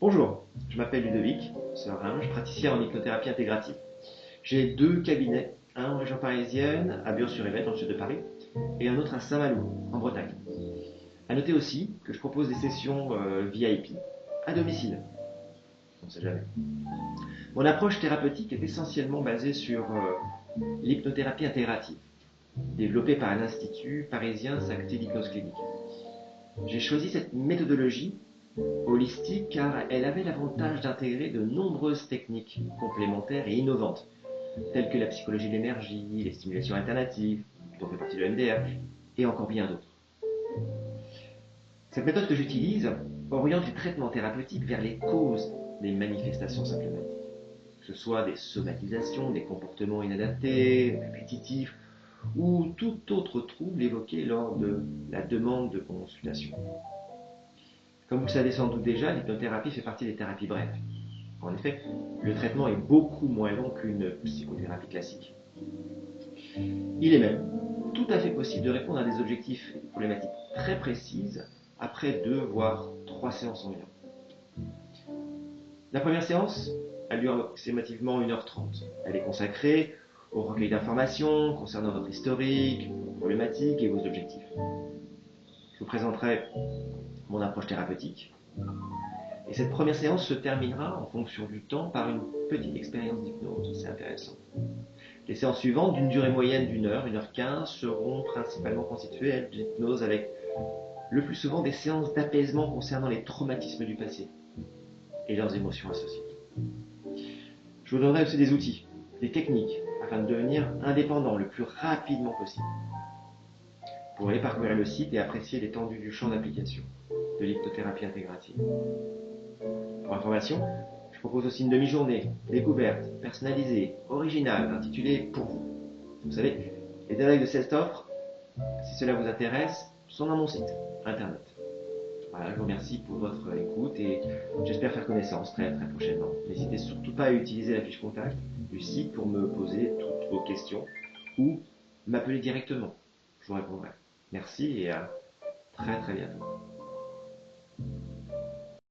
Bonjour, je m'appelle Ludovic Serin, je praticien en hypnothérapie intégrative. J'ai deux cabinets, un en région parisienne, à Bure-sur-Yvette, dans le sud de Paris, et un autre à Saint-Malo, en Bretagne. A noter aussi que je propose des sessions VIP à domicile. On ne sait jamais. Mon approche thérapeutique est essentiellement basée sur l'hypnothérapie intégrative, développée par l'Institut parisien Sacté d'hypnose clinique. J'ai choisi cette méthodologie holistique car elle avait l'avantage d'intégrer de nombreuses techniques complémentaires et innovantes, telles que la psychologie de l'énergie, les stimulations alternatives, dont fait partie de l'EMDR, et encore bien d'autres. Cette méthode que j'utilise oriente les traitements thérapeutiques vers les causes des manifestations symptomatiques, que ce soit des somatisations, des comportements inadaptés, répétitifs, ou tout autre trouble évoqué lors de la demande de consultation. Comme vous le savez sans doute déjà, l'hypnothérapie fait partie des thérapies brèves. En effet, le traitement est beaucoup moins long qu'une psychothérapie classique. Il est même tout à fait possible de répondre à des objectifs et des problématiques très précises après 2 voire 3 séances environ. La première séance a lieu approximativement 1h30. Elle est consacrée au recueil d'informations concernant votre historique, vos problématiques et vos objectifs. Je vous présenterai mon approche thérapeutique. Et cette première séance se terminera en fonction du temps par une petite expérience d'hypnose. C'est intéressant. Les séances suivantes, d'une durée moyenne d'1 heure, 1h15, seront principalement constituées d'hypnose avec le plus souvent des séances d'apaisement concernant les traumatismes du passé et leurs émotions associées. Je vous donnerai aussi des outils, des techniques, afin de devenir indépendant le plus rapidement possible. Vous pourrez parcourir le site et apprécier l'étendue du champ d'application de l'hypnothérapie intégrative. Pour information, je propose aussi une demi-journée découverte, personnalisée, originale, intitulée Pour vous. Vous savez, les détails de cette offre, si cela vous intéresse, sont dans mon site internet. Voilà, je vous remercie pour votre écoute et j'espère faire connaissance très prochainement. N'hésitez surtout pas à utiliser la fiche contact du site pour me poser toutes vos questions ou m'appeler directement. Je vous répondrai. Merci et à très bientôt.